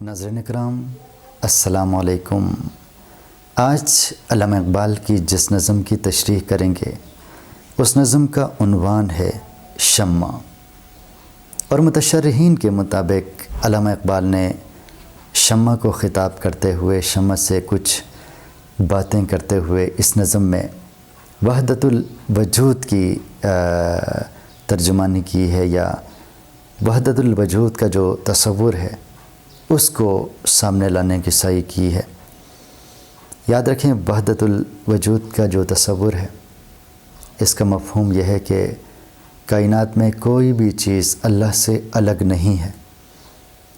ناظرین اکرام السلام علیکم۔ آج علامہ اقبال کی جس نظم کی تشریح کریں گے اس نظم کا عنوان ہے شمع، اور متشرحین کے مطابق علامہ اقبال نے شمع کو خطاب کرتے ہوئے، شمع سے کچھ باتیں کرتے ہوئے اس نظم میں وحدت الوجود کی ترجمانی کی ہے، یا وحدت الوجود کا جو تصور ہے اس کو سامنے لانے کی سعی کی ہے۔ یاد رکھیں، وحدت الوجود کا جو تصور ہے اس کا مفہوم یہ ہے کہ کائنات میں کوئی بھی چیز اللہ سے الگ نہیں ہے،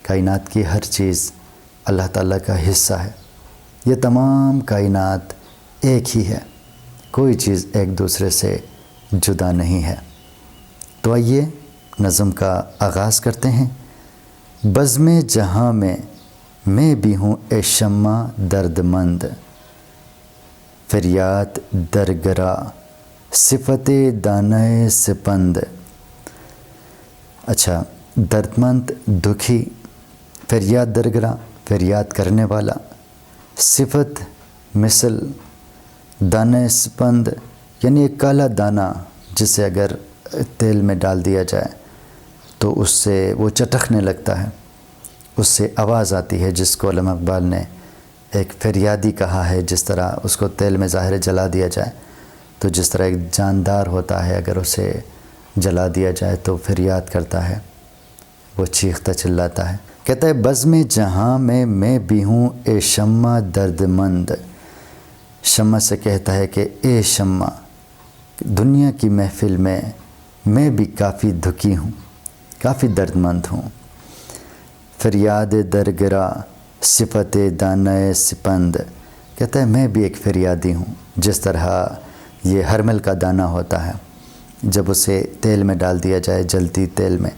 کائنات کی ہر چیز اللہ تعالیٰ کا حصہ ہے، یہ تمام کائنات ایک ہی ہے، کوئی چیز ایک دوسرے سے جدا نہیں ہے۔ تو آئیے نظم کا آغاز کرتے ہیں۔ بزم جہاں میں بھی ہوں اے شمع درد مند، فریاد درگرا صفت دانہ سپند۔ اچھا، درد مند، دکھی، فریاد درگرا، فریاد کرنے والا، صفت مثل، دانہ سپند یعنی ایک کالا دانہ جسے اگر تیل میں ڈال دیا جائے تو اس سے وہ چٹکنے لگتا ہے، اس سے آواز آتی ہے، جس کو علامہ اقبال نے ایک فریادی کہا ہے۔ جس طرح اس کو تیل میں ظاہر جلا دیا جائے تو جس طرح ایک جاندار ہوتا ہے، اگر اسے جلا دیا جائے تو فریاد کرتا ہے، وہ چیختا چلاتا ہے۔ کہتا ہے بزم جہاں میں بھی ہوں اے شمع درد مند۔ شمع سے کہتا ہے کہ اے شمع، دنیا کی محفل میں بھی کافی دکھی ہوں، کافی درد مند ہوں۔ فریاد درگرا صفت دانہ سپند، کہتا ہے میں بھی ایک فریادی ہوں، جس طرح یہ ہرمل کا دانہ ہوتا ہے، جب اسے تیل میں ڈال دیا جائے، جلتی تیل میں،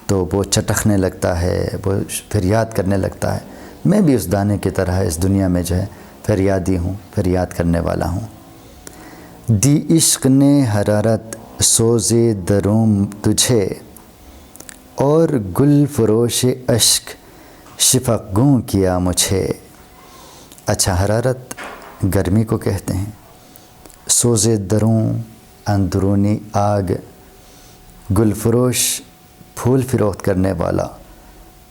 تو وہ چٹکنے لگتا ہے، وہ فریاد کرنے لگتا ہے۔ میں بھی اس دانے کی طرح اس دنیا میں جو ہے فریادی ہوں، فریاد کرنے والا ہوں۔ دی عشق نے حرارت سوز دروم تجھے، اور گل فروش اشک شفق گوں کیا مجھے۔ اچھا، حرارت گرمی کو کہتے ہیں، سوز دروں اندرونی آگ، گل فروش پھول فروخت کرنے والا،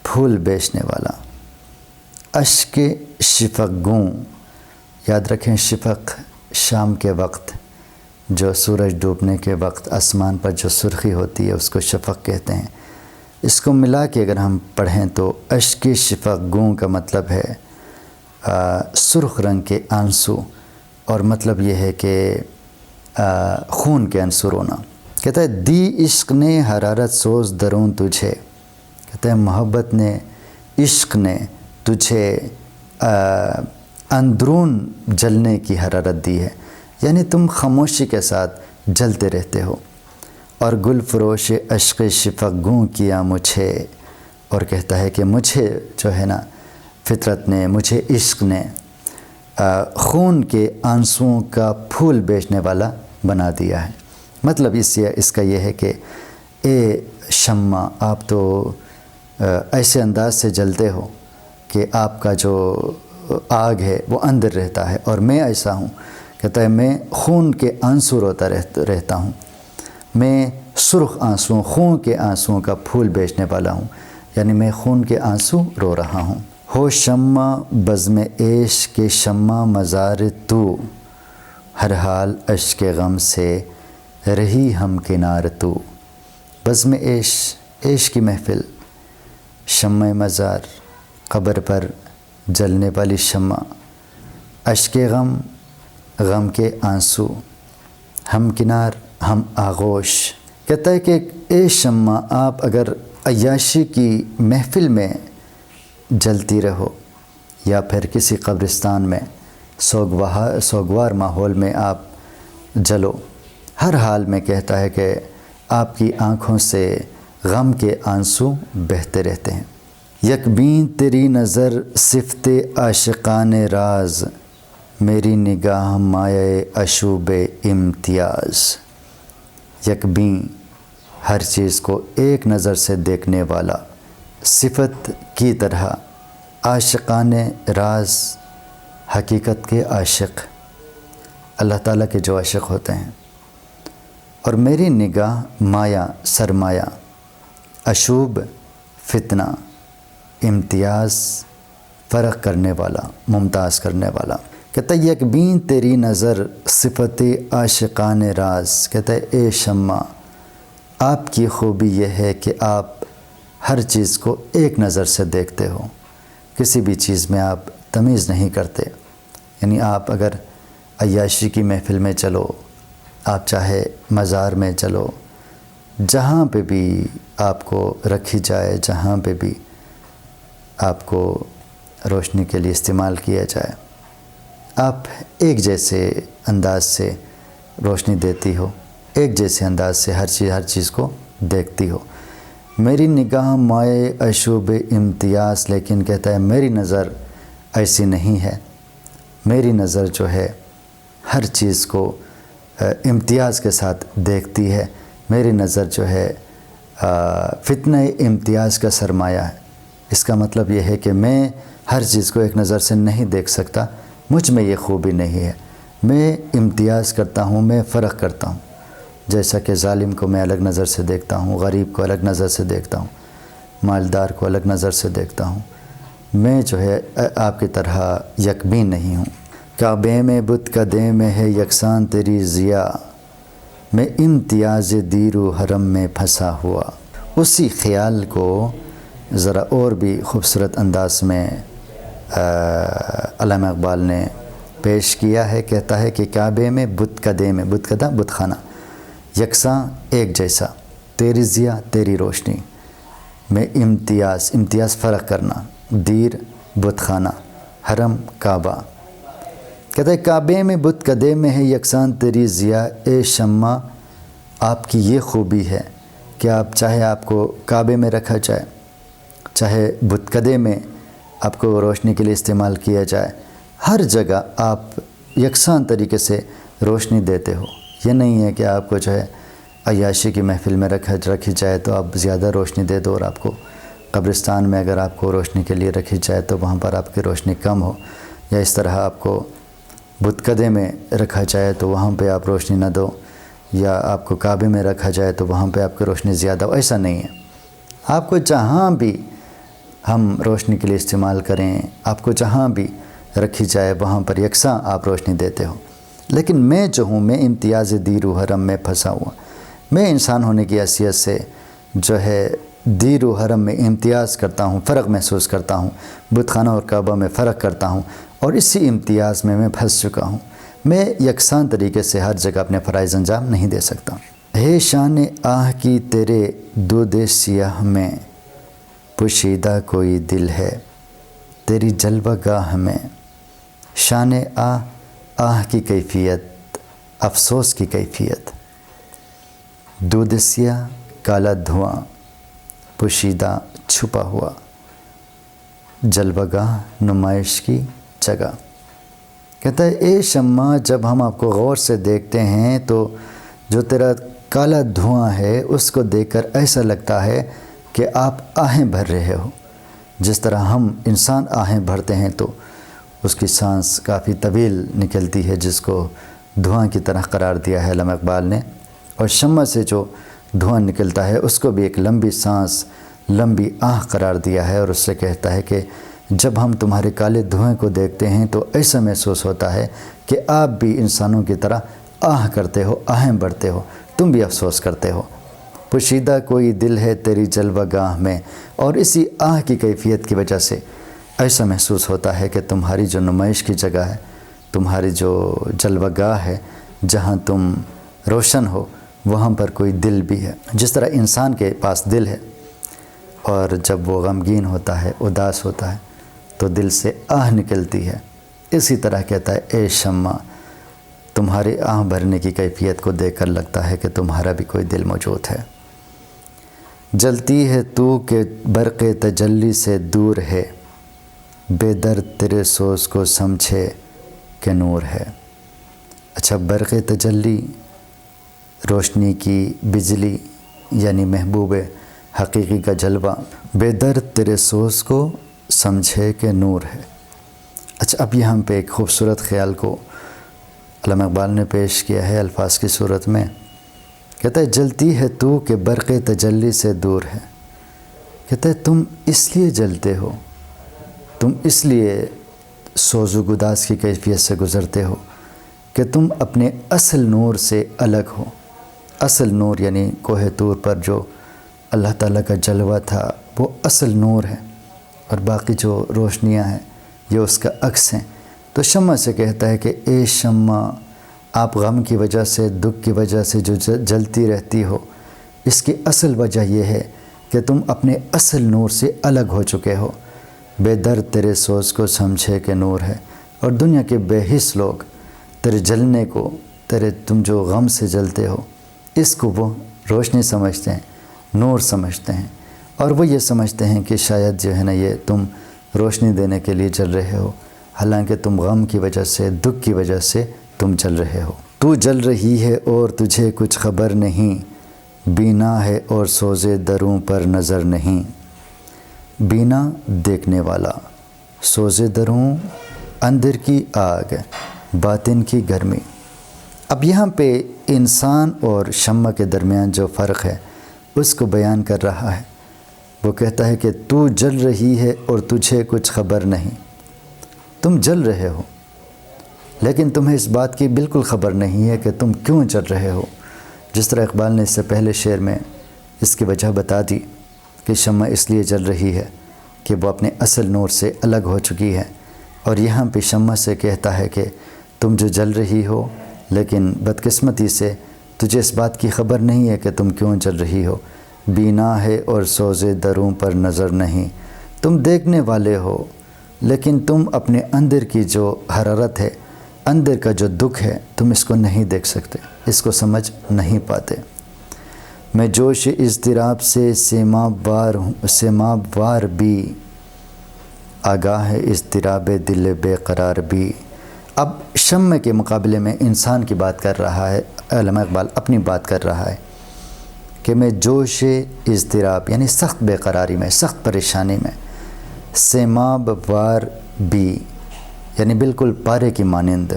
پھول بیچنے والا، اشک شفق گوں، یاد رکھیں شفق شام کے وقت، جو سورج ڈوبنے کے وقت آسمان پر جو سرخی ہوتی ہے اس کو شفق کہتے ہیں۔ اس کو ملا کے اگر ہم پڑھیں تو اشک شفق گوں کا مطلب ہے سرخ رنگ کے آنسو، اور مطلب یہ ہے کہ خون کے عنصر ہونا۔ کہتا ہے دی عشق نے حرارت سوز درون تجھے، کہتا ہے محبت نے، عشق نے تجھے اندرون جلنے کی حرارت دی ہے، یعنی تم خاموشی کے ساتھ جلتے رہتے ہو۔ اور گل فروش عشق شفق گوں کیا مجھے، اور کہتا ہے کہ مجھے جو ہے نا فطرت نے، مجھے عشق نے خون کے آنسوؤں کا پھول بیچنے والا بنا دیا ہے۔ مطلب اس کا یہ ہے کہ اے شمع، آپ تو ایسے انداز سے جلتے ہو کہ آپ کا جو آگ ہے وہ اندر رہتا ہے، اور میں ایسا ہوں، کہتا ہے میں خون کے آنسو روتا رہتا ہوں، میں سرخ آنسو، خون کے آنسوؤں کا پھول بیچنے والا ہوں، یعنی میں خون کے آنسو رو رہا ہوں۔ ہو شمع بزم عیش کے شمع مزار تو، ہر حال اشک غم سے رہی ہم کنار تو۔ بزم عیش، عیش کی محفل، شمع مزار، قبر پر جلنے والی شمع، اشک غم، غم کے آنسو، ہم کنار، ہم آغوش۔ کہتا ہے کہ اے شمع، آپ اگر عیاشی کی محفل میں جلتی رہو، یا پھر کسی قبرستان میں سوگوار ماحول میں آپ جلو، ہر حال میں کہتا ہے کہ آپ کی آنکھوں سے غم کے آنسو بہتے رہتے ہیں۔ یک بین تیری نظر صفت عاشقان راز، میری نگاہ مایہ اشوب امتیاز۔ یکبیں، ہر چیز کو ایک نظر سے دیکھنے والا، صفت کی طرح عاشقان راز، حقیقت کے عاشق اللہ تعالیٰ کے جو عاشق ہوتے ہیں، اور میری نگاہ مایا سرمایہ، اشوب فتنہ، امتیاز فرق کرنے والا، ممتاز کرنے والا۔ کہتا ہے یک بین تیری نظر صفت عاشقان راز، کہتا ہے اے شمع آپ کی خوبی یہ ہے کہ آپ ہر چیز کو ایک نظر سے دیکھتے ہو، کسی بھی چیز میں آپ تمیز نہیں کرتے۔ یعنی آپ اگر عیاشی کی محفل میں چلو، آپ چاہے مزار میں چلو، جہاں پہ بھی آپ کو رکھی جائے، جہاں پہ بھی آپ کو روشنی کے لیے استعمال کیا جائے، آپ ایک جیسے انداز سے روشنی دیتی ہو، ایک جیسے انداز سے ہر چیز کو دیکھتی ہو۔ میری نگاہ مائے اشوب امتیاز، لیکن کہتا ہے میری نظر ایسی نہیں ہے، میری نظر جو ہے ہر چیز کو امتیاز کے ساتھ دیکھتی ہے، میری نظر جو ہے فتنہ امتیاز کا سرمایہ ہے۔ اس کا مطلب یہ ہے کہ میں ہر چیز کو ایک نظر سے نہیں دیکھ سکتا، مجھ میں یہ خوبی نہیں ہے، میں امتیاز کرتا ہوں، میں فرق کرتا ہوں۔ جیسا کہ ظالم کو میں الگ نظر سے دیکھتا ہوں، غریب کو الگ نظر سے دیکھتا ہوں، مالدار کو الگ نظر سے دیکھتا ہوں، میں جو ہے آپ کی طرح یکبین نہیں ہوں۔ کعبے میں بت قدے میں ہے یکساں تیری ضیا، میں امتیاز دیر و حرم میں پھنسا ہوا۔ اسی خیال کو ذرا اور بھی خوبصورت انداز میں علامہ اقبال نے پیش کیا ہے۔ کہتا ہے کہ کعبے میں بت قدے میں، بت قدہ بت خانہ، یکساں ایک جیسا، تیری ضیا تیری روشنی، میں امتیاز فرق کرنا، دیر بت خانہ، حرم کعبہ۔ کہتا ہے کعبے میں بت قدے میں ہے یکساں تیری ضیا، اے شمع آپ کی یہ خوبی ہے کہ آپ چاہے آپ کو کعبے میں رکھا جائے، چاہے بت قدے میں آپ کو روشنی کے لیے استعمال کیا جائے، ہر جگہ آپ یکساں طریقے سے روشنی دیتے ہو۔ یہ نہیں ہے کہ آپ کو جو ہے عیاشی کی محفل میں رکھی جائے تو آپ زیادہ روشنی دے دو، اور آپ کو قبرستان میں اگر آپ کو روشنی کے لیے رکھی جائے تو وہاں پر آپ کی روشنی کم ہو، یا اس طرح آپ کو بت قدے میں رکھا جائے تو وہاں پہ آپ روشنی نہ دو، یا آپ کو کعبے میں رکھا جائے تو وہاں پہ آپ کی روشنی زیادہ ہو۔ ایسا نہیں ہے، آپ کو جہاں بھی ہم روشنی کے لیے استعمال کریں، آپ کو جہاں بھی رکھی جائے وہاں پر یکساں آپ روشنی دیتے ہو۔ لیکن میں جو ہوں، میں امتیاز دیر و حرم میں پھنسا ہوا، میں انسان ہونے کی حیثیت سے جو ہے دیر و حرم میں امتیاز کرتا ہوں، فرق محسوس کرتا ہوں، بت خانہ اور کعبہ میں فرق کرتا ہوں، اور اسی امتیاز میں پھنس چکا ہوں۔ میں یکساں طریقے سے ہر جگہ اپنے فرائض انجام نہیں دے سکتا۔ ہے شان آہ کی تیرے دود سیاہ میں، پوشیدہ کوئی دل ہے تیری جلوہ گاہ میں۔ شان آہ کی کیفیت، افسوس کی کیفیت، دود سیاہ کالا دھواں، پوشیدہ چھپا ہوا، جلوہ گاہ نمائش کی جگہ۔ کہتا ہے اے شمع جب ہم آپ کو غور سے دیکھتے ہیں تو جو تیرا کالا دھواں ہے اس کو دیکھ کر ایسا لگتا ہے کہ آپ آہیں بھر رہے ہو۔ جس طرح ہم انسان آہیں بھرتے ہیں تو اس کی سانس کافی طویل نکلتی ہے، جس کو دھواں کی طرح قرار دیا ہے علامہ اقبال نے، اور شمع سے جو دھواں نکلتا ہے اس کو بھی ایک لمبی سانس، لمبی آہ قرار دیا ہے، اور اس سے کہتا ہے کہ جب ہم تمہارے کالے دھوئیں کو دیکھتے ہیں تو ایسا محسوس ہوتا ہے کہ آپ بھی انسانوں کی طرح آہ کرتے ہو، آہیں بڑھتے ہو، تم بھی افسوس کرتے ہو۔ پوشیدہ کوئی دل ہے تیری جلوہ گاہ میں، اور اسی آہ کی کیفیت کی وجہ سے ایسا محسوس ہوتا ہے کہ تمہاری جو نمائش کی جگہ ہے، تمہاری جو جلوہ گاہ ہے، جہاں تم روشن ہو، وہاں پر کوئی دل بھی ہے۔ جس طرح انسان کے پاس دل ہے، اور جب وہ غمگین ہوتا ہے، اداس ہوتا ہے، تو دل سے آہ نکلتی ہے، اسی طرح کہتا ہے اے شمع تمہارے آہ بھرنے کی کیفیت کو دیکھ کر لگتا ہے کہ تمہارا بھی کوئی دل موجود ہے۔ جلتی ہے تو کہ برق تجلی سے دور ہے، بے درد تیرے سوز کو سمجھے کہ نور ہے۔ اچھا، برق تجلی روشنی کی بجلی، یعنی محبوب حقیقی کا جلوہ، بے درد تیرے سوز کو سمجھے کہ نور ہے۔ اچھا، اب یہاں پہ ایک خوبصورت خیال کو علامہ اقبال نے پیش کیا ہے الفاظ کی صورت میں۔ کہتا ہے جلتی ہے تو کہ برق تجلی سے دور ہے۔ کہتا ہے تم اس لیے جلتے ہو، تم اس لیے سوز و گداز کی کیفیت سے گزرتے ہو کہ تم اپنے اصل نور سے الگ ہو۔ اصل نور یعنی کوہ طور پر جو اللہ تعالیٰ کا جلوہ تھا وہ اصل نور ہے، اور باقی جو روشنیاں ہیں یہ اس کا عکس ہیں۔ تو شمع سے کہتا ہے کہ اے شمع، آپ غم کی وجہ سے، دکھ کی وجہ سے جو جلتی رہتی ہو، اس کی اصل وجہ یہ ہے کہ تم اپنے اصل نور سے الگ ہو چکے ہو۔ بے درد تیرے سوز کو سمجھے کہ نور ہے، اور دنیا کے بے حس لوگ تیرے جلنے کو، تم جو غم سے جلتے ہو، اس کو وہ روشنی سمجھتے ہیں، نور سمجھتے ہیں، اور وہ یہ سمجھتے ہیں کہ شاید جو ہے نا یہ تم روشنی دینے کے لیے جل رہے ہو، حالانکہ تم غم کی وجہ سے، دکھ کی وجہ سے تم جل رہے ہو۔ تو جل رہی ہے اور تجھے کچھ خبر نہیں، بینا ہے اور سوزے دروں پر نظر نہیں۔ بینا دیکھنے والا، سوزے دروں اندر کی آگ، باطن کی گرمی۔ اب یہاں پہ انسان اور شمع کے درمیان جو فرق ہے اس کو بیان کر رہا ہے۔ وہ کہتا ہے کہ تو جل رہی ہے اور تجھے کچھ خبر نہیں۔ تم جل رہے ہو، لیکن تمہیں اس بات کی بالکل خبر نہیں ہے کہ تم کیوں جل رہے ہو۔ جس طرح اقبال نے اس سے پہلے شعر میں اس کی وجہ بتا دی کہ شمع اس لیے جل رہی ہے کہ وہ اپنے اصل نور سے الگ ہو چکی ہے، اور یہاں پہ شمع سے کہتا ہے کہ تم جو جل رہی ہو، لیکن بدقسمتی سے تجھے اس بات کی خبر نہیں ہے کہ تم کیوں جل رہی ہو۔ بینا ہے اور سوزے دروں پر نظر نہیں۔ تم دیکھنے والے ہو، لیکن تم اپنے اندر کی جو حرارت ہے، اندر کا جو دکھ ہے، تم اس کو نہیں دیکھ سکتے، اس کو سمجھ نہیں پاتے۔ میں جوش اضطراب سے سیماب وار بھی، آگاہ ہے اضطراب دل بے قرار بھی۔ اب شمع کے مقابلے میں انسان کی بات کر رہا ہے علامہ اقبال، اپنی بات کر رہا ہے کہ میں جوش اضطراب یعنی سخت بے قراری میں، سخت پریشانی میں، سیماب وار بھی یعنی بالکل پارے کی مانند،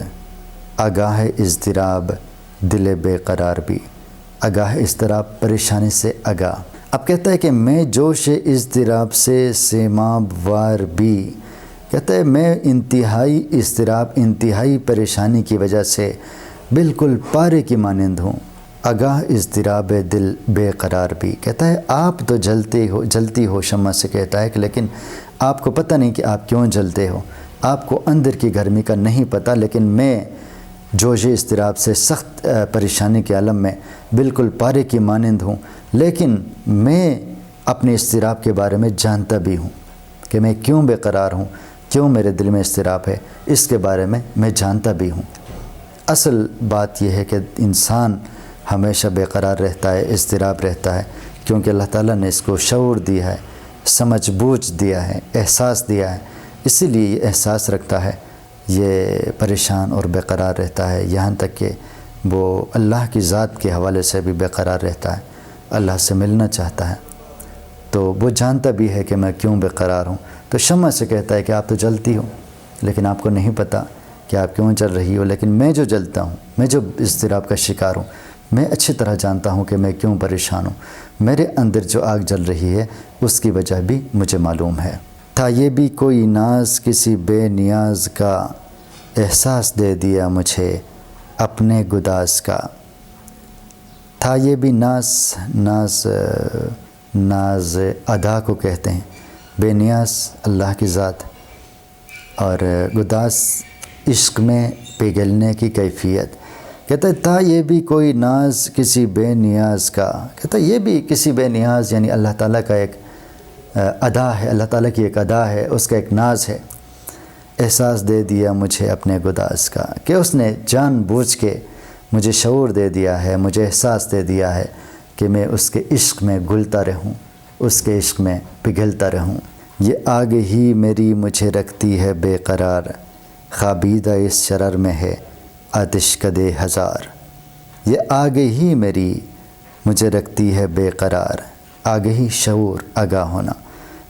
آگاہ اضطراب دل بے قرار بھی، آگاہ اضطراب پریشانی سے آگاہ۔ اب کہتا ہے کہ میں جوش اضطراب سے سیماب وار بھی، کہتا ہے میں انتہائی اضطراب، انتہائی پریشانی کی وجہ سے بالکل پارے کی مانند ہوں، آگاہ اضطراب دل بے قرار بھی۔ کہتا ہے آپ تو جلتی ہو شمع سے کہتا ہے کہ لیکن آپ کو پتہ نہیں کہ آپ کیوں جلتے ہو، آپ کو اندر کی گرمی کا نہیں پتہ، لیکن میں جوش اضطراب سے سخت پریشانی کے عالم میں بالکل پارے کی مانند ہوں، لیکن میں اپنے اضطراب کے بارے میں جانتا بھی ہوں کہ میں کیوں بے قرار ہوں، کیوں میرے دل میں اضطراب ہے، اس کے بارے میں جانتا بھی ہوں۔ اصل بات یہ ہے کہ انسان ہمیشہ بے قرار رہتا ہے، اضطراب رہتا ہے، کیونکہ اللہ تعالیٰ نے اس کو شعور دیا ہے، سمجھ بوجھ دیا ہے، احساس دیا ہے، اسی لیے یہ احساس رکھتا ہے، یہ پریشان اور بے قرار رہتا ہے، یہاں تک کہ وہ اللہ کی ذات کے حوالے سے بھی بے قرار رہتا ہے، اللہ سے ملنا چاہتا ہے، تو وہ جانتا بھی ہے کہ میں کیوں بے قرار ہوں۔ تو شمع سے کہتا ہے کہ آپ تو جلتی ہو، لیکن آپ کو نہیں پتہ کہ آپ کیوں جل رہی ہو، لیکن میں جو جلتا ہوں، میں جو اضطراب کا شکار ہوں، میں اچھی طرح جانتا ہوں کہ میں کیوں پریشان ہوں، میرے اندر جو آگ جل رہی ہے اس کی وجہ بھی مجھے معلوم ہے۔ تھا یہ بھی کوئی ناز کسی بے نیاز کا، احساس دے دیا مجھے اپنے گداز کا۔ تھا یہ بھی ناز ادا کو کہتے ہیں، بے نیاز اللہ کی ذات، اور گداز عشق میں پگھلنے کی کیفیت۔ کہتا ہے تھا یہ بھی کوئی ناز کسی بے نیاز کا، کہتا ہے یہ بھی کسی بے نیاز یعنی اللہ تعالیٰ کا ایک ادا ہے، اللہ تعالیٰ کی ایک ادا ہے، اس کا ایک ناز ہے۔ احساس دے دیا مجھے اپنے گداز کا، کہ اس نے جان بوجھ کے مجھے شعور دے دیا ہے، مجھے احساس دے دیا ہے کہ میں اس کے عشق میں گھلتا رہوں، اس کے عشق میں پگھلتا رہوں۔ یہ آگ ہی میری مجھے رکھتی ہے بے قرار، خوابیدہ اس شرر میں ہے آتش کدے ہزار۔ یہ آگ ہی میری مجھے رکھتی ہے بے قرار، آگ ہی شعور، آگاہ ہونا،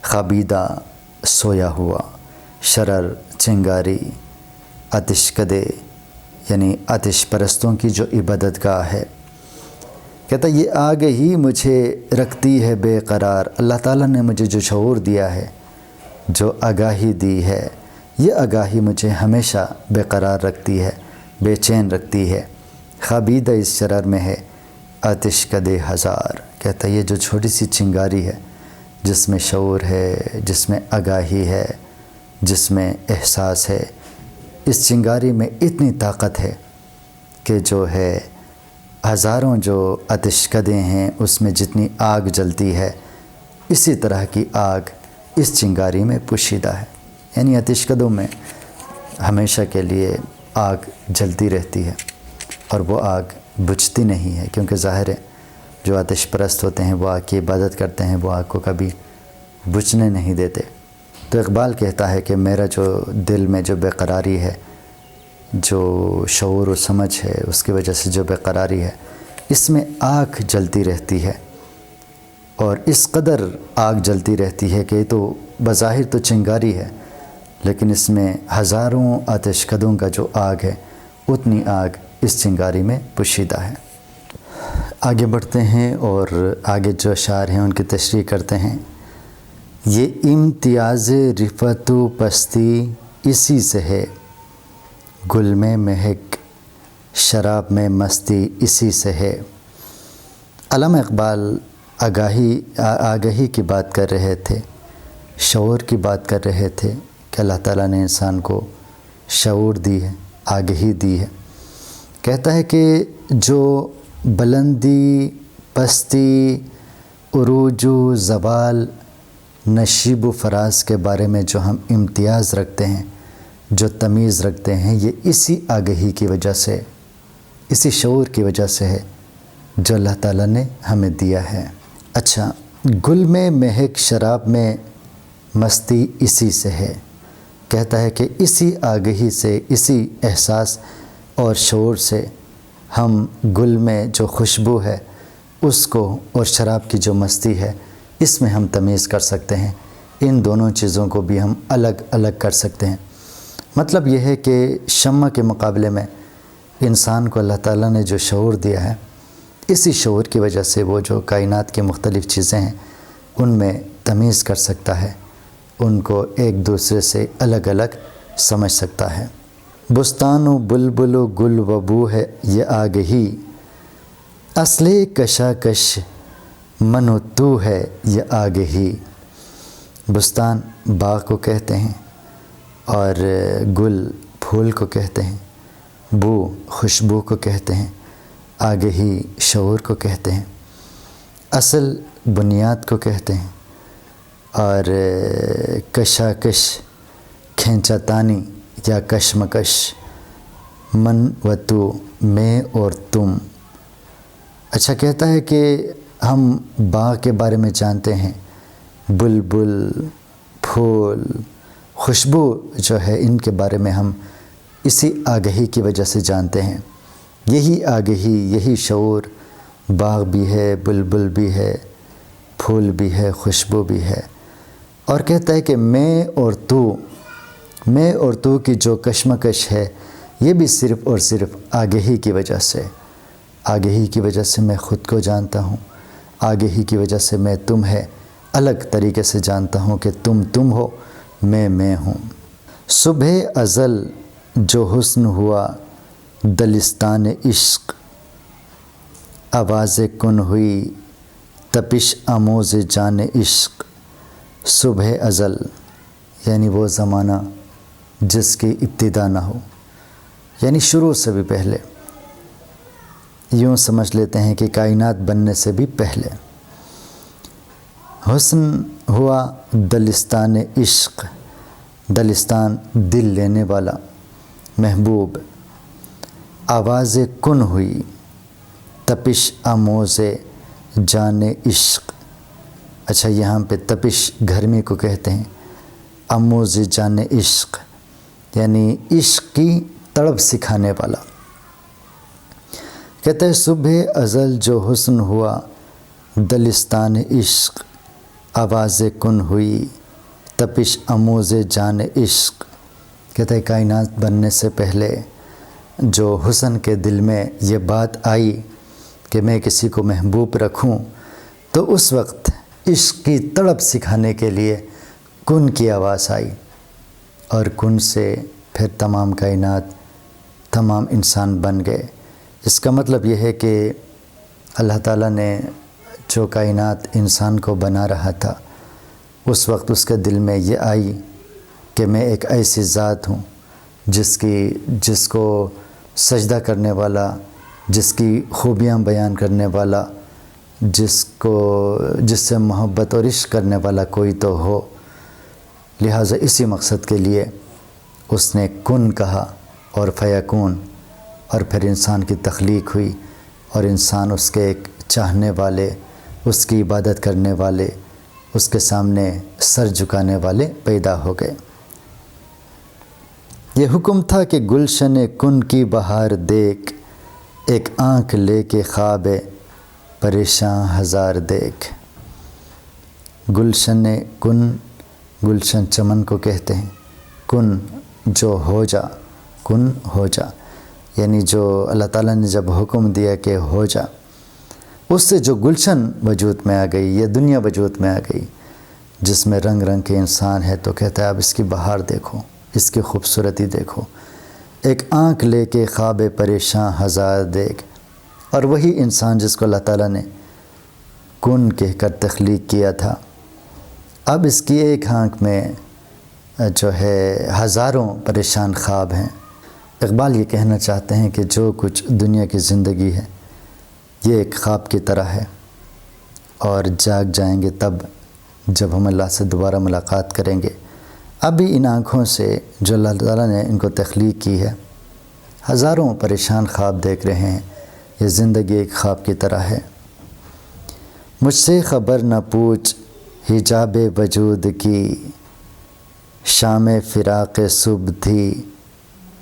خوابیدہ سویا ہوا، شرر چنگاری، آتش کدے یعنی آتش پرستوں کی جو عبادت گاہ ہے۔ کہتا ہے یہ آگ ہی مجھے رکھتی ہے بے قرار۔ اللہ تعالیٰ نے مجھے جو شعور دیا ہے، جو آگاہی دی ہے، یہ آگاہی مجھے ہمیشہ بے قرار رکھتی ہے، بے چین رکھتی ہے۔ خوابیدہ اس شرر میں ہے آتش کدے ہزار۔ کہتا ہے یہ جو چھوٹی سی چنگاری ہے، جس میں شعور ہے، جس میں آگاہی ہے، جس میں احساس ہے، اس چنگاری میں اتنی طاقت ہے کہ جو ہے ہزاروں جو آتش کدے ہیں اس میں جتنی آگ جلتی ہے، اسی طرح کی آگ اس چنگاری میں پوشیدہ ہے۔ یعنی آتش کدوں میں ہمیشہ کے لیے آگ جلتی رہتی ہے اور وہ آگ بجھتی نہیں ہے، کیونکہ ظاہر ہے جو آتش پرست ہوتے ہیں وہ آگ کی عبادت کرتے ہیں، وہ آگ کو کبھی بجھنے نہیں دیتے۔ تو اقبال کہتا ہے کہ میرا جو دل میں جو بے قراری ہے، جو شعور و سمجھ ہے، اس کی وجہ سے جو بے قراری ہے، اس میں آگ جلتی رہتی ہے، اور اس قدر آگ جلتی رہتی ہے کہ تو بظاہر تو چنگاری ہے، لیکن اس میں ہزاروں آتش کدوں کا جو آگ ہے، اتنی آگ اس چنگاری میں پوشیدہ ہے۔ آگے بڑھتے ہیں اور آگے جو اشعار ہیں ان کی تشریح کرتے ہیں۔ یہ امتیاز رفعت و پستی اسی سے ہے، گل میں مہک شراب میں مستی اسی سے ہے۔ علامہ اقبال آگاہی کی بات کر رہے تھے، شعور کی بات کر رہے تھے کہ اللہ تعالیٰ نے انسان کو شعور دی ہے، آگاہی دی ہے۔ کہتا ہے کہ جو بلندی، پستی، عروج و زوال، نشیب و فراز کے بارے میں جو ہم امتیاز رکھتے ہیں، جو تمیز رکھتے ہیں، یہ اسی آگاہی کی وجہ سے، اسی شعور کی وجہ سے ہے جو اللہ تعالیٰ نے ہمیں دیا ہے۔ اچھا، گل میں مہک شراب میں مستی اسی سے ہے۔ کہتا ہے کہ اسی آگاہی سے، اسی احساس اور شعور سے ہم گل میں جو خوشبو ہے اس کو، اور شراب کی جو مستی ہے، اس میں ہم تمیز کر سکتے ہیں۔ ان دونوں چیزوں کو بھی ہم الگ الگ کر سکتے ہیں۔ مطلب یہ ہے کہ شمع کے مقابلے میں انسان کو اللہ تعالیٰ نے جو شعور دیا ہے، اسی شعور کی وجہ سے وہ جو کائنات کی مختلف چیزیں ہیں ان میں تمیز کر سکتا ہے، ان کو ایک دوسرے سے الگ الگ سمجھ سکتا ہے۔ بستان و بلبل و گل و بو ہے یہ آگہی، اصل کشاکش من و تو ہے یہ آگہی۔ بستان باغ کو کہتے ہیں، اور گل پھول کو کہتے ہیں، بو خوشبو کو کہتے ہیں، آگہی شعور کو کہتے ہیں، اصل بنیاد کو کہتے ہیں، اور کشاکش کھینچا تانی یا کشمکش، من و تو میں اور تم۔ اچھا، کہتا ہے کہ ہم باغ کے بارے میں جانتے ہیں، بلبل، پھول، خوشبو جو ہے، ان کے بارے میں ہم اسی آگہی کی وجہ سے جانتے ہیں۔ یہی آگہی، یہی شعور باغ بھی ہے، بلبل بھی ہے، پھول بھی ہے، خوشبو بھی ہے۔ اور کہتا ہے کہ میں اور تو کی جو کشمکش ہے، یہ بھی صرف اور صرف آگہی کی وجہ سے، آگہی کی وجہ سے میں خود کو جانتا ہوں، آگہی کی وجہ سے میں تمہیں الگ طریقے سے جانتا ہوں کہ تم ہو، میں ہوں۔ صبح ازل جو حسن ہوا دلستان عشق، آواز کن ہوئی تپش آموز جان عشق۔ صبح ازل یعنی وہ زمانہ جس کی ابتدا نہ ہو، یعنی شروع سے بھی پہلے، یوں سمجھ لیتے ہیں کہ کائنات بننے سے بھی پہلے حسن ہوا دلستان عشق، دلستان دل لینے والا، محبوب۔ آواز کن ہوئی تپش آموز جان عشق۔ اچھا، یہاں پہ تپش گرمی کو کہتے ہیں، آموز جان عشق یعنی عشق کی تڑپ سکھانے والا۔ کہتے ہیں صبح ازل جو حسن ہوا دلستان عشق، آواز کن ہوئی تپش آموز جان عشق، کہتے ہیں کائنات بننے سے پہلے جو حسن کے دل میں یہ بات آئی کہ میں کسی کو محبوب رکھوں، تو اس وقت عشق کی تڑپ سکھانے کے لیے کن کی آواز آئی، اور کن سے پھر تمام کائنات، تمام انسان بن گئے۔ اس کا مطلب یہ ہے کہ اللہ تعالیٰ نے جو کائنات انسان کو بنا رہا تھا، اس وقت اس کے دل میں یہ آئی کہ میں ایک ایسی ذات ہوں جس کو سجدہ کرنے والا، جس کی خوبیاں بیان کرنے والا، جس سے محبت اور عشق کرنے والا کوئی تو ہو۔ لہٰذا اسی مقصد کے لیے اس نے کن کہا اور فیکون، اور پھر انسان کی تخلیق ہوئی، اور انسان اس کے ایک چاہنے والے، اس کی عبادت کرنے والے، اس کے سامنے سر جھکانے والے پیدا ہو گئے۔ یہ حکم تھا کہ گلشن کن کی بہار دیکھ، ایک آنکھ لے کے خواب پریشاں ہزار دیکھ۔ گلشن کن، گلشن چمن کو کہتے ہیں، کن جو ہو جا، کن ہو جا، یعنی جو اللہ تعالیٰ نے جب حکم دیا کہ ہو جا، اس سے جو گلشن وجود میں آ گئی، یہ دنیا وجود میں آ گئی جس میں رنگ رنگ کے انسان ہے، تو کہتا ہے اب اس کی بہار دیکھو، اس کی خوبصورتی دیکھو۔ ایک آنکھ لے کے خواب پریشاں ہزار دیکھ، اور وہی انسان جس کو اللہ تعالیٰ نے کن کہہ کر تخلیق کیا تھا، اب اس کی ایک آنکھ میں جو ہے ہزاروں پریشان خواب ہیں۔ اقبال یہ کہنا چاہتے ہیں کہ جو کچھ دنیا کی زندگی ہے یہ ایک خواب کی طرح ہے، اور جاگ جائیں گے تب جب ہم اللہ سے دوبارہ ملاقات کریں گے۔ ابھی ان آنکھوں سے جو اللہ تعالیٰ نے ان کو تخلیق کی ہے، ہزاروں پریشان خواب دیکھ رہے ہیں۔ یہ زندگی ایک خواب کی طرح ہے۔ مجھ سے خبر نہ پوچھ حجاب وجود کی، شام فراق صبح تھی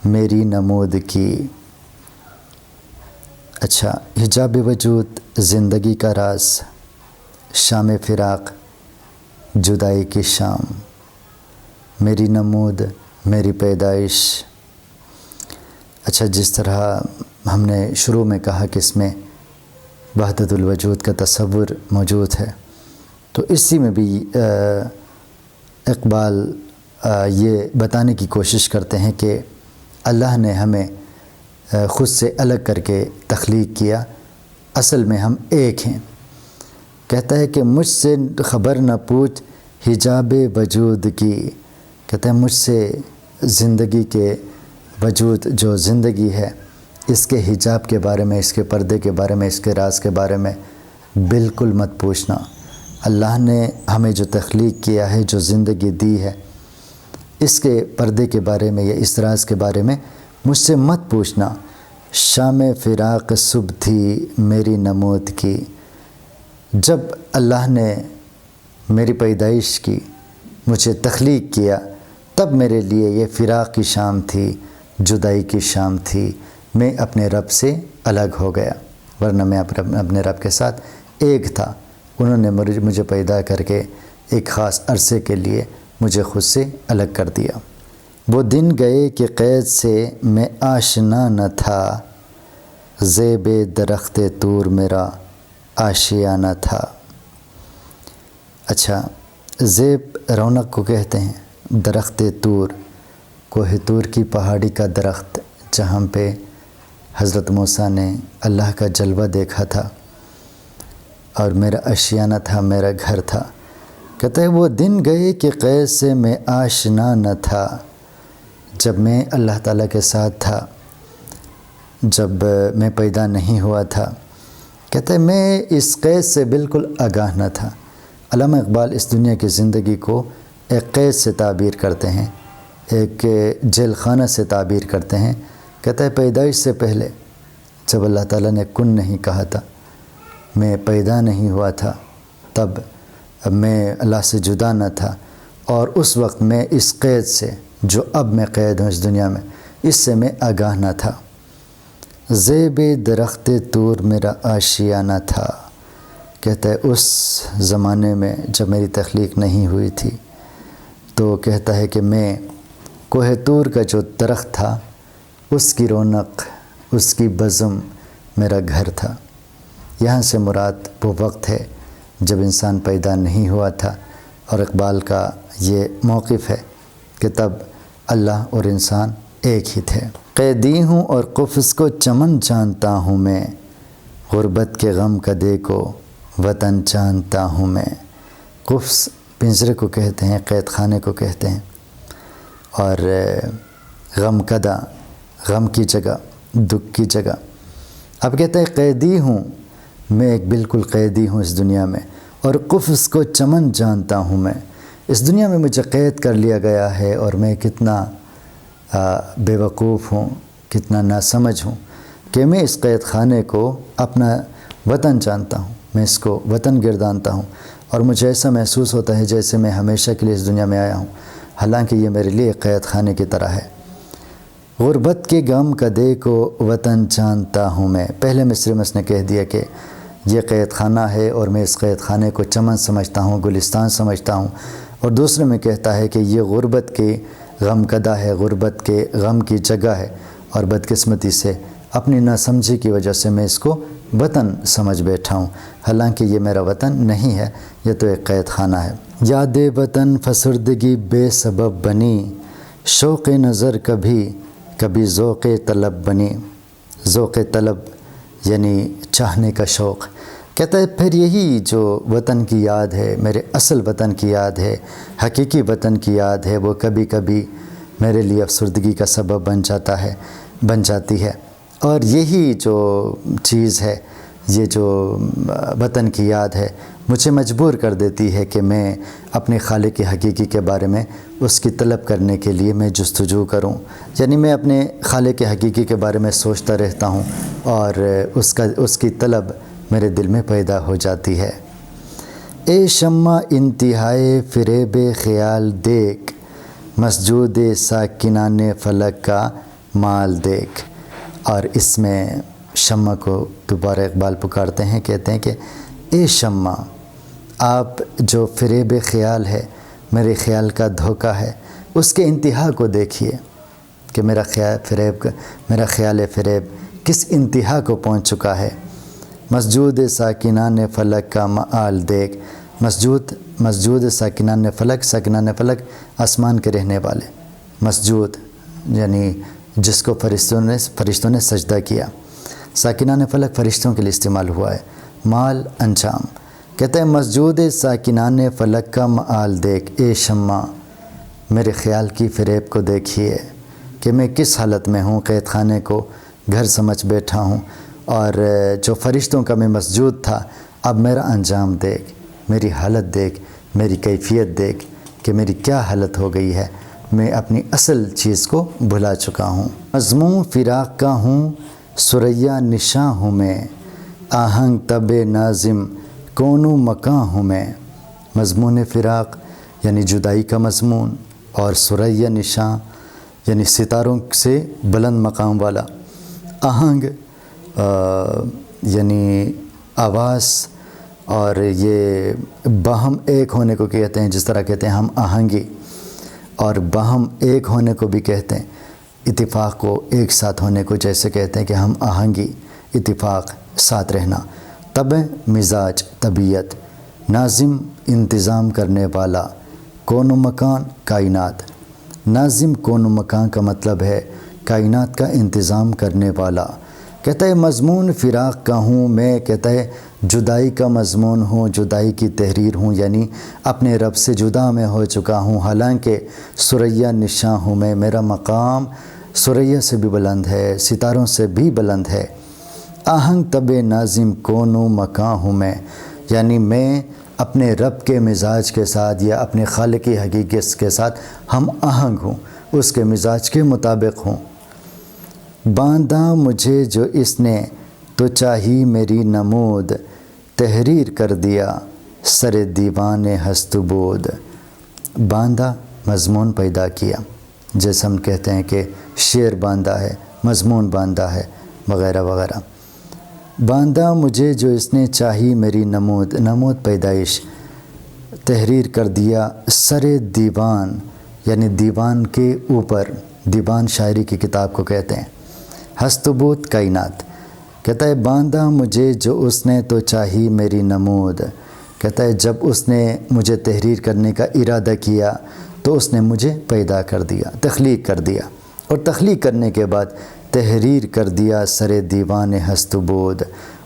میری نمود کی۔ اچھا، حجاب وجود زندگی کا راز، شام فراق جدائی کی شام، میری نمود میری پیدائش۔ اچھا، جس طرح ہم نے شروع میں کہا کہ اس میں وحدت الوجود کا تصور موجود ہے، تو اسی میں بھی اقبال یہ بتانے کی کوشش کرتے ہیں کہ اللہ نے ہمیں خود سے الگ کر کے تخلیق کیا، اصل میں ہم ایک ہیں۔ کہتا ہے کہ مجھ سے خبر نہ پوچھ حجاب وجود کی، کہتا ہے مجھ سے زندگی کے وجود، جو زندگی ہے، اس کے حجاب کے بارے میں، اس کے پردے کے بارے میں، اس کے راز کے بارے میں بالکل مت پوچھنا۔ اللہ نے ہمیں جو تخلیق کیا ہے، جو زندگی دی ہے، اس کے پردے کے بارے میں یا اس راز کے بارے میں مجھ سے مت پوچھنا۔ شام فراق صبح تھی میری نمود کی، جب اللہ نے میری پیدائش کی، مجھے تخلیق کیا، تب میرے لیے یہ فراق کی شام تھی، جدائی کی شام تھی۔ میں اپنے رب سے الگ ہو گیا، ورنہ میں اپنے رب کے ساتھ ایک تھا۔ انہوں نے مجھے پیدا کر کے ایک خاص عرصے کے لیے مجھے خود سے الگ کر دیا۔ وہ دن گئے کہ قید سے میں آشنا نہ تھا، زیب درخت طور میرا آشیانہ تھا۔ اچھا، زیب رونق کو کہتے ہیں، درخت طور، کوہ طور کی پہاڑی کا درخت جہاں پہ حضرت موسیٰ نے اللہ کا جلوہ دیکھا تھا، اور میرا آشیانہ تھا، میرا گھر تھا۔ کہتے ہیں وہ دن گئے کہ قید سے میں آشنا نہ تھا، جب میں اللہ تعالیٰ کے ساتھ تھا، جب میں پیدا نہیں ہوا تھا۔ کہتے ہیں میں اس قید سے بالکل آگاہ نہ تھا۔ علامہ اقبال اس دنیا کی زندگی کو ایک قید سے تعبیر کرتے ہیں، ایک جیل خانہ سے تعبیر کرتے ہیں۔ کہتا ہے پیدائش سے پہلے جب اللہ تعالیٰ نے کن نہیں کہا تھا، میں پیدا نہیں ہوا تھا، تب میں اللہ سے جدا نہ تھا، اور اس وقت میں اس قید سے، جو اب میں قید ہوں اس دنیا میں، اس سے میں آگاہ نہ تھا۔ زیب درخت طور میرا آشیانہ تھا۔ کہتا ہے اس زمانے میں جب میری تخلیق نہیں ہوئی تھی، تو کہتا ہے کہ میں کوہ طور کا جو درخت تھا اس کی رونق، اس کی بزم میرا گھر تھا۔ یہاں سے مراد وہ وقت ہے جب انسان پیدا نہیں ہوا تھا، اور اقبال کا یہ موقف ہے کہ تب اللہ اور انسان ایک ہی تھے۔ قیدی ہوں اور قفس کو چمن جانتا ہوں میں، غربت کے غم کدے کو وطن جانتا ہوں میں۔ قفس پنجرے کو کہتے ہیں، قید خانے کو کہتے ہیں، اور غم کدہ غم کی جگہ، دکھ کی جگہ۔ اب کہتے ہیں قیدی ہوں، میں ایک بالکل قیدی ہوں اس دنیا میں، اور قفس کو چمن جانتا ہوں میں۔ اس دنیا میں مجھے قید کر لیا گیا ہے، اور میں کتنا بے وقوف ہوں، کتنا ناسمجھ ہوں کہ میں اس قید خانے کو اپنا وطن جانتا ہوں، میں اس کو وطن گردانتا ہوں، اور مجھے ایسا محسوس ہوتا ہے جیسے میں ہمیشہ کے لیے اس دنیا میں آیا ہوں، حالانکہ یہ میرے لیے قید خانے کی طرح ہے۔ غربت کے غم کدے کو وطن جانتا ہوں میں۔ پہلے مصرے میں اس نے کہہ دیا کہ یہ قید خانہ ہے، اور میں اس قید خانے کو چمن سمجھتا ہوں، گلستان سمجھتا ہوں، اور دوسرے میں کہتا ہے کہ یہ غربت کے غم کدہ ہے، غربت کے غم کی جگہ ہے، اور بدقسمتی سے اپنی ناسمجھی کی وجہ سے میں اس کو وطن سمجھ بیٹھا ہوں، حالانکہ یہ میرا وطن نہیں ہے، یہ تو ایک قید خانہ ہے۔ یاد وطن فسردگی بے سبب بنی، شوق نظر کبھی ذوق طلب بنی۔ ذوق طلب یعنی چاہنے کا شوق۔ کہتا ہے پھر یہی جو وطن کی یاد ہے، میرے اصل وطن کی یاد ہے، حقیقی وطن کی یاد ہے، وہ کبھی کبھی میرے لیے افسردگی کا سبب بن جاتی ہے۔ اور یہی جو چیز ہے، یہ جو وطن کی یاد ہے، مجھے مجبور کر دیتی ہے کہ میں اپنے خالق حقیقی کے بارے میں اس کی طلب کرنے کے لیے میں جستجو کروں، یعنی میں اپنے خالق حقیقی کے بارے میں سوچتا رہتا ہوں، اور اس کی طلب میرے دل میں پیدا ہو جاتی ہے۔ اے شمع انتہائے فریب خیال دیکھ، مسجود ساکنان فلک کا مال دیکھ۔ اور اس میں شمع کو دوبارہ اقبال پکارتے ہیں، کہتے ہیں کہ اے شمع، آپ جو فریب خیال ہے، میرے خیال کا دھوکہ ہے، اس کے انتہا کو دیکھیے کہ میرا خیال فریب کس انتہا کو پہنچ چکا ہے۔ مسجود ساکنان فلک کا مآل دیکھ۔ مسجود ساکنان فلک آسمان کے رہنے والے، مسجود یعنی جس کو فرشتوں نے سجدہ کیا، ساکنان فلک فرشتوں کے لیے استعمال ہوا ہے، مال انجام۔ کہتے ہیں مسجود ساکنان فلک کا مآل دیکھ، اے شمع میرے خیال کی فریب کو دیکھیے کہ میں کس حالت میں ہوں، قید خانے کو گھر سمجھ بیٹھا ہوں، اور جو فرشتوں کا میں مسجود تھا، اب میرا انجام دیکھ، میری حالت دیکھ، میری کیفیت دیکھ کہ میری کیا حالت ہو گئی ہے، میں اپنی اصل چیز کو بھلا چکا ہوں۔ مضمون فراق کا ہوں، ثریا نشاں ہوں میں، آہنگ طب ناظم کون و مکاں ہوں میں۔ مضمون فراق یعنی جدائی کا مضمون، اور ثریا نشاں یعنی ستاروں سے بلند مقام والا، آہنگ یعنی آواز، اور یہ باہم ایک ہونے کو کہتے ہیں، جس طرح کہتے ہیں ہم آہنگی، اور باہم ایک ہونے کو بھی کہتے ہیں، اتفاق کو ایک ساتھ ہونے کو جیسے کہتے ہیں کہ ہم آہنگی، اتفاق، ساتھ رہنا۔ طبع مزاج، طبیعت، ناظم انتظام کرنے والا، کون و مکان کائنات۔ ناظم کون و مکان کا مطلب ہے کائنات کا انتظام کرنے والا۔ کہتا ہے مضمون فراق کا ہوں میں، کہتا ہے جدائی کا مضمون ہوں، جدائی کی تحریر ہوں، یعنی اپنے رب سے جدا میں ہو چکا ہوں، حالانکہ ثریا نشاں ہوں میں، میرا مقام ثریا سے بھی بلند ہے، ستاروں سے بھی بلند ہے۔ آہنگ طب ناظم کون و مکاں ہوں میں، یعنی میں اپنے رب کے مزاج کے ساتھ یا اپنے خالقی حقیقت کے ساتھ ہم آہنگ ہوں، اس کے مزاج کے مطابق ہوں۔ باندھا مجھے جو اس نے تو چاہی میری نمود، تحریر کر دیا سر دیوان ہست و بود۔ باندھا مضمون پیدا کیا، جیسے ہم کہتے ہیں کہ شعر باندھا ہے، مضمون باندھا ہے، وغیرہ وغیرہ۔ باندھا مجھے جو اس نے چاہی میری نمود، نمود پیدائش، تحریر کر دیا سر دیوان، یعنی دیوان کے اوپر، دیوان شاعری کی کتاب کو کہتے ہیں، ہست بود کائنات، کہتا ہے باندھا مجھے جو اس نے تو چاہی میری نمود، کہتا ہے جب اس نے مجھے تحریر کرنے کا ارادہ کیا تو اس نے مجھے پیدا کر دیا، تخلیق کر دیا، اور تخلیق کرنے کے بعد تحریر کر دیا سر دیوان ہست بود،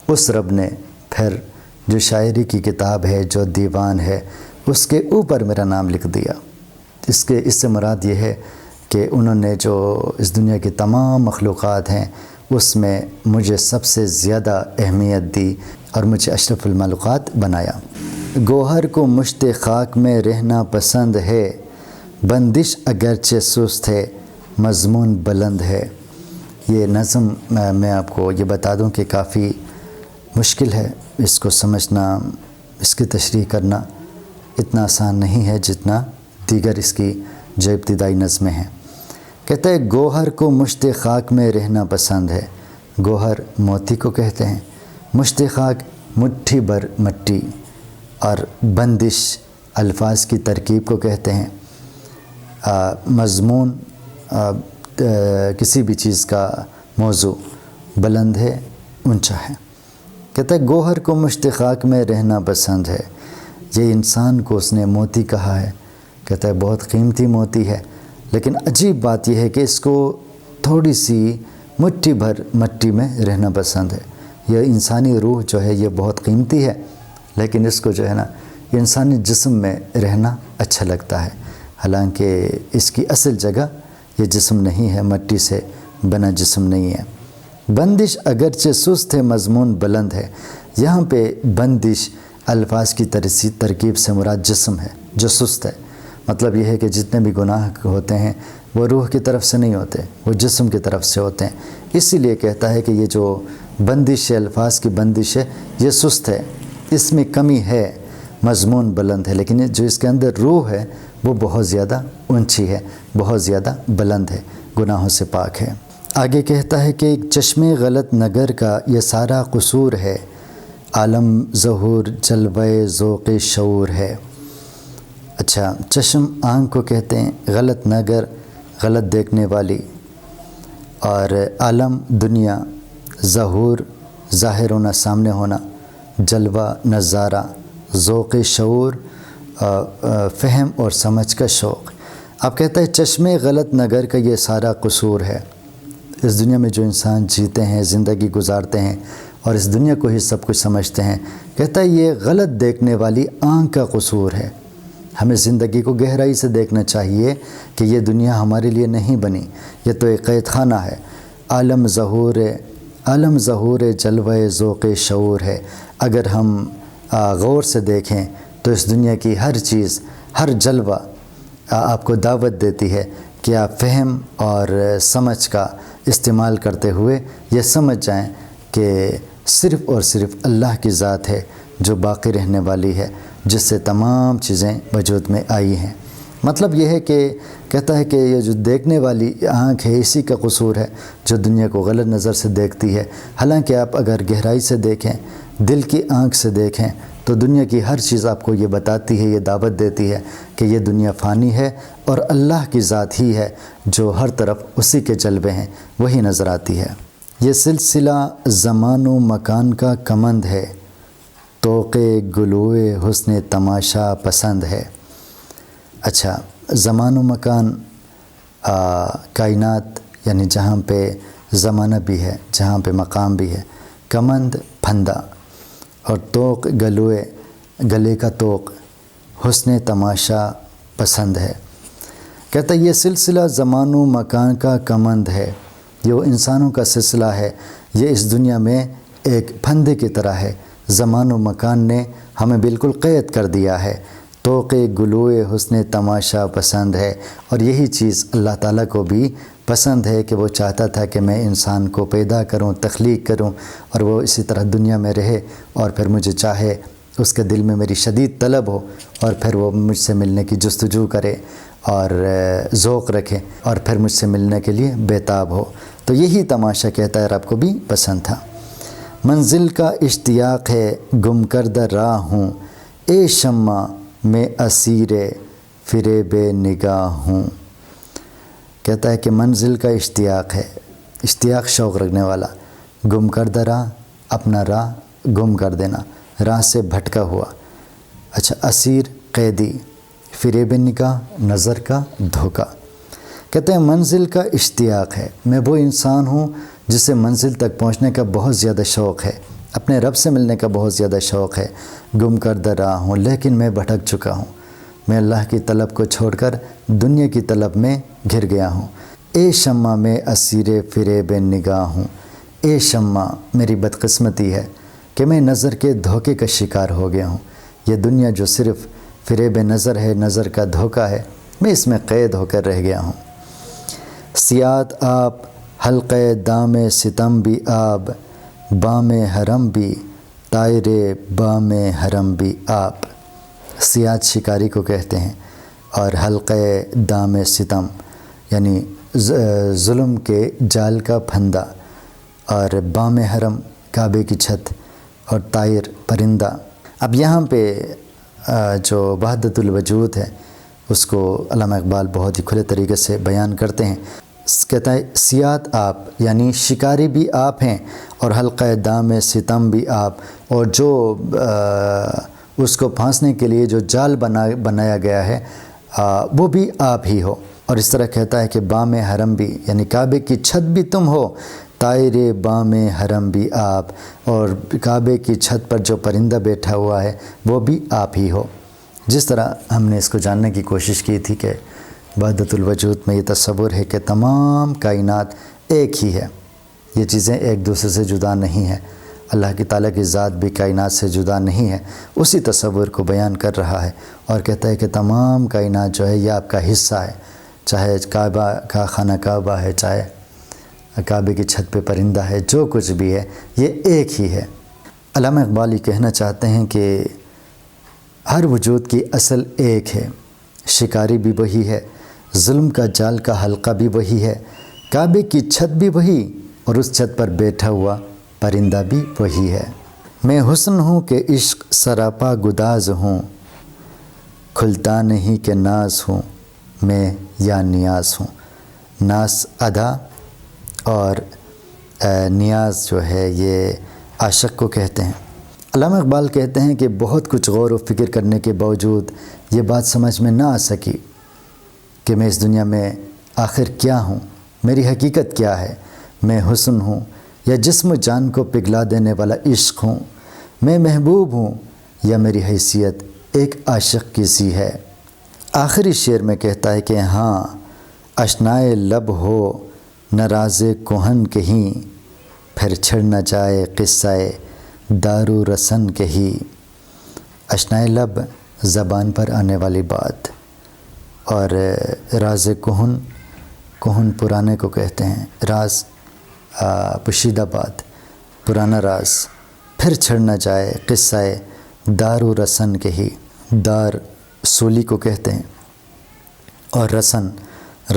اس رب نے پھر جو شاعری کی کتاب ہے، جو دیوان ہے، اس کے اوپر میرا نام لکھ دیا۔ اس سے مراد یہ ہے کہ انہوں نے جو اس دنیا کی تمام مخلوقات ہیں اس میں مجھے سب سے زیادہ اہمیت دی اور مجھے اشرف المخلوقات بنایا۔ گوہر کو مشت خاک میں رہنا پسند ہے، بندش اگرچہ سست ہے، مضمون بلند ہے۔ یہ نظم میں آپ کو یہ بتا دوں کہ کافی مشکل ہے، اس کو سمجھنا، اس کی تشریح کرنا اتنا آسان نہیں ہے جتنا دیگر اس کی جو ابتدائی نظمیں ہیں۔ کہتا ہے گوہر کو مشت خاک میں رہنا پسند ہے، گوہر موتی کو کہتے ہیں، مشت خاک مٹھی بھر مٹی، اور بندش الفاظ کی ترکیب کو کہتے ہیں۔ مضمون کسی بھی چیز کا موضوع بلند ہے، اونچا ہے۔ کہتا ہے گوہر کو مشت خاک میں رہنا پسند ہے، یہ انسان کو اس نے موتی کہا ہے، کہتا ہے بہت قیمتی موتی ہے، لیکن عجیب بات یہ ہے کہ اس کو تھوڑی سی مٹھی بھر مٹی میں رہنا پسند ہے۔ یہ انسانی روح جو ہے یہ بہت قیمتی ہے، لیکن اس کو جو ہے نا انسانی جسم میں رہنا اچھا لگتا ہے، حالانکہ اس کی اصل جگہ یہ جسم نہیں ہے، مٹی سے بنا جسم نہیں ہے۔ بندش اگرچہ سست ہے، مضمون بلند ہے۔ یہاں پہ بندش الفاظ کی ترکیب سے مراد جسم ہے جو سست ہے، مطلب یہ ہے کہ جتنے بھی گناہ ہوتے ہیں وہ روح کی طرف سے نہیں ہوتے، وہ جسم کی طرف سے ہوتے ہیں۔ اسی لیے کہتا ہے کہ یہ جو بندش ہے، الفاظ کی بندش ہے، یہ سست ہے، اس میں کمی ہے، مضمون بلند ہے، لیکن جو اس کے اندر روح ہے وہ بہت زیادہ اونچی ہے، بہت زیادہ بلند ہے، گناہوں سے پاک ہے۔ آگے کہتا ہے کہ ایک چشم غلط نگر کا یہ سارا قصور ہے، عالم ظہور جلوہ ذوق شعور ہے۔ اچھا، چشم آنکھ کو کہتے ہیں، غلط نگر غلط دیکھنے والی، اور عالم دنیا، ظہور ظاہر ہونا، سامنے ہونا، جلوہ نظارہ، ذوق شعور فہم اور سمجھ کا شوق۔ اب کہتا ہے چشم غلط نگر کا یہ سارا قصور ہے۔ اس دنیا میں جو انسان جیتے ہیں، زندگی گزارتے ہیں اور اس دنیا کو ہی سب کچھ سمجھتے ہیں، کہتا ہے یہ غلط دیکھنے والی آنکھ کا قصور ہے۔ ہمیں زندگی کو گہرائی سے دیکھنا چاہیے کہ یہ دنیا ہمارے لیے نہیں بنی، یہ تو ایک قید خانہ ہے۔ عالم ظہور جلوہ ذوق شعور ہے۔ اگر ہم غور سے دیکھیں تو اس دنیا کی ہر چیز، ہر جلوہ آپ کو دعوت دیتی ہے کہ آپ فہم اور سمجھ کا استعمال کرتے ہوئے یہ سمجھ جائیں کہ صرف اور صرف اللہ کی ذات ہے جو باقی رہنے والی ہے، جس سے تمام چیزیں وجود میں آئی ہیں۔ مطلب یہ ہے کہ کہتا ہے کہ یہ جو دیکھنے والی آنکھ ہے اسی کا قصور ہے جو دنیا کو غلط نظر سے دیکھتی ہے۔ حالانکہ آپ اگر گہرائی سے دیکھیں، دل کی آنکھ سے دیکھیں تو دنیا کی ہر چیز آپ کو یہ بتاتی ہے، یہ دعوت دیتی ہے کہ یہ دنیا فانی ہے اور اللہ کی ذات ہی ہے جو ہر طرف اسی کے جلوے ہیں، وہی نظر آتی ہے۔ یہ سلسلہ زمان و مکان کا کمند ہے، طوق گلوئے حسن تماشا پسند ہے۔ اچھا، زمان و مکان کائنات، یعنی جہاں پہ زمانہ بھی ہے، جہاں پہ مقام بھی ہے، کمند پھندا، اور طوق گلے کا طوق، حسن تماشا پسند ہے۔ کہتا ہے یہ سلسلہ زمان و مکان کا کمند ہے، یہ وہ انسانوں کا سلسلہ ہے، یہ اس دنیا میں ایک پھندے کی طرح ہے۔ زمان و مکان نے ہمیں بالکل قید کر دیا ہے۔ طوق گلوئے حسن تماشا پسند ہے، اور یہی چیز اللہ تعالیٰ کو بھی پسند ہے کہ وہ چاہتا تھا کہ میں انسان کو پیدا کروں، تخلیق کروں، اور وہ اسی طرح دنیا میں رہے، اور پھر مجھے چاہے، اس کے دل میں میری شدید طلب ہو، اور پھر وہ مجھ سے ملنے کی جستجو کرے اور ذوق رکھے، اور پھر مجھ سے ملنے کے لیے بےتاب ہو۔ تو یہی تماشا کہتا ہے رب کو بھی پسند تھا۔ منزل کا اشتیاق ہے، گم کردہ راہ ہوں، اے شمع میں اسیر فریب نگاہ ہوں۔ کہتا ہے کہ منزل کا اشتیاق ہے، اشتیاق شوق رکھنے والا، گم کردہ راہ، اپنا راہ گم کر دینا، راہ سے بھٹکا ہوا۔ اچھا، اسیر قیدی، فریب نگاہ نظر کا دھوکہ۔ کہتے ہیں منزل کا اشتیاق ہے، میں وہ انسان ہوں جسے منزل تک پہنچنے کا بہت زیادہ شوق ہے، اپنے رب سے ملنے کا بہت زیادہ شوق ہے، گم کردہ راہ ہوں لیکن میں بھٹک چکا ہوں، میں اللہ کی طلب کو چھوڑ کر دنیا کی طلب میں گھر گیا ہوں۔ اے شمع میں اسیر فریب نگاہ ہوں، اے شمع میری بدقسمتی ہے کہ میں نظر کے دھوکے کا شکار ہو گیا ہوں۔ یہ دنیا جو صرف فریب نظر ہے، نظر کا دھوکہ ہے، میں اس میں قید ہو کر رہ گیا ہوں۔ سیاد آپ حلقے دام ستم بھی آپ، بام حرم بھی طائر بام حرم بھی آپ۔ سیاد شکاری کو کہتے ہیں، اور حلقے دام ستم یعنی ظلم کے جال کا پھندا، اور بام حرم کعبے کی چھت، اور طائر پرندہ۔ اب یہاں پہ جو وحدت الوجود ہے اس کو علامہ اقبال بہت ہی کھلے طریقے سے بیان کرتے ہیں۔ کہتا ہے سیاد آپ یعنی شکاری بھی آپ ہیں، اور حلقہ دام ستم بھی آپ، اور جو اس کو پھانسنے کے لیے جو جال بنایا گیا ہے وہ بھی آپ ہی ہو۔ اور اس طرح کہتا ہے کہ بام حرم بھی یعنی کعبے کی چھت بھی تم ہو، طائر بام حرم بھی آپ، اور کعبے کی چھت پر جو پرندہ بیٹھا ہوا ہے وہ بھی آپ ہی ہو۔ جس طرح ہم نے اس کو جاننے کی کوشش کی تھی کہ وحدت الوجود میں یہ تصور ہے کہ تمام کائنات ایک ہی ہے، یہ چیزیں ایک دوسرے سے جدا نہیں ہیں، اللہ کی تعالیٰ کی ذات بھی کائنات سے جدا نہیں ہے، اسی تصور کو بیان کر رہا ہے، اور کہتا ہے کہ تمام کائنات جو ہے یہ آپ کا حصہ ہے، چاہے کعبہ کا خانہ کعبہ ہے، چاہے کعبے کی چھت پہ پرندہ ہے، جو کچھ بھی ہے یہ ایک ہی ہے۔ علامہ اقبال یہ کہنا چاہتے ہیں کہ ہر وجود کی اصل ایک ہے، شکاری بھی وہی ہے، ظلم کا جال کا حلقہ بھی وہی ہے، کعبے کی چھت بھی وہی، اور اس چھت پر بیٹھا ہوا پرندہ بھی وہی ہے۔ میں حسن ہوں کہ عشق سراپا گداز ہوں، کھلتا نہیں کہ ناز ہوں میں یا نیاز ہوں۔ ناز ادا اور نیاز جو ہے یہ عاشق کو کہتے ہیں۔ علامہ اقبال کہتے ہیں کہ بہت کچھ غور و فکر کرنے کے باوجود یہ بات سمجھ میں نہ آ سکی کہ میں اس دنیا میں آخر کیا ہوں، میری حقیقت کیا ہے۔ میں حسن ہوں یا جسم و جان کو پگھلا دینے والا عشق ہوں، میں محبوب ہوں یا میری حیثیت ایک عاشق کی سی ہے۔ آخری شعر میں کہتا ہے کہ ہاں اشنائے لب ہو نہ راز کہن کہیں، پھر چھڑ نہ جائے قصہ دارو رسن کہیں۔ اشنائے لب زبان پر آنے والی بات، اور راز کہن پرانے کو کہتے ہیں، راز پوشیدہ بات، پرانا راز، پھر چھڑ نہ جائے قصہ دارو رسن کہیں۔ دار سولی کو کہتے ہیں اور رسن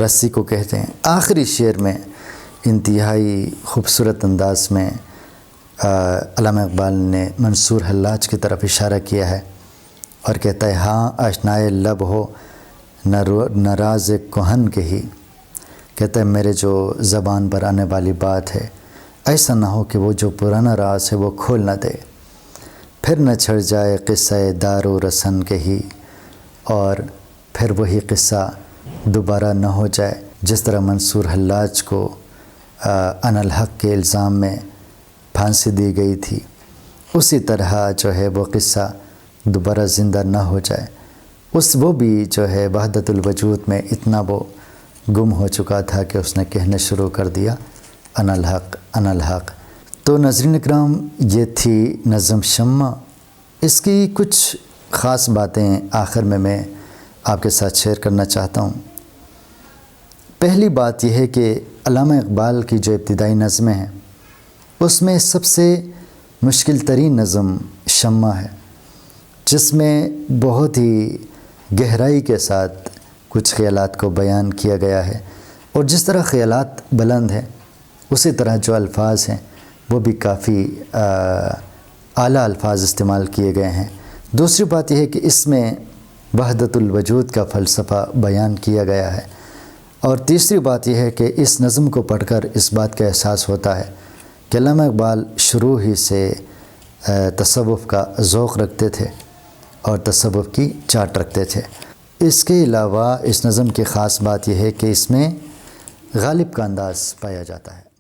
رسی کو کہتے ہیں۔ آخری شعر میں انتہائی خوبصورت انداز میں علامہ اقبال نے منصور حلاج کی طرف اشارہ کیا ہے اور کہتا ہے ہاں آشنائے لب ہو نہ راز کہن کہی۔ کہتا ہے میرے جو زبان پر آنے والی بات ہے ایسا نہ ہو کہ وہ جو پرانا راز ہے وہ کھول نہ دے، پھر نہ چھڑ جائے قصہ دار و رسن کہی، اور پھر وہی قصہ دوبارہ نہ ہو جائے جس طرح منصور حلاج کو انالحق کے الزام میں پھانسی دی گئی تھی، اسی طرح جو ہے وہ قصہ دوبارہ زندہ نہ ہو جائے۔ وہ بھی جو ہے وحدت الوجود میں اتنا وہ گم ہو چکا تھا کہ اس نے کہنا شروع کر دیا انالحق انالحق۔ تو ناظرین اکرام یہ تھی نظم شمع، اس کی کچھ خاص باتیں آخر میں آپ کے ساتھ شیئر کرنا چاہتا ہوں۔ پہلی بات یہ ہے کہ علامہ اقبال کی جو ابتدائی نظمیں ہیں اس میں سب سے مشکل ترین نظم شمع ہے، جس میں بہت ہی گہرائی کے ساتھ کچھ خیالات کو بیان کیا گیا ہے، اور جس طرح خیالات بلند ہیں اسی طرح جو الفاظ ہیں وہ بھی کافی اعلیٰ الفاظ استعمال کیے گئے ہیں۔ دوسری بات یہ ہے کہ اس میں وحدت الوجود کا فلسفہ بیان کیا گیا ہے۔ اور تیسری بات یہ ہے کہ اس نظم کو پڑھ کر اس بات کا احساس ہوتا ہے کہ علامہ اقبال شروع ہی سے تصوف کا ذوق رکھتے تھے اور تصوف کی چاٹ رکھتے تھے۔ اس کے علاوہ اس نظم کی خاص بات یہ ہے کہ اس میں غالب کا انداز پایا جاتا ہے۔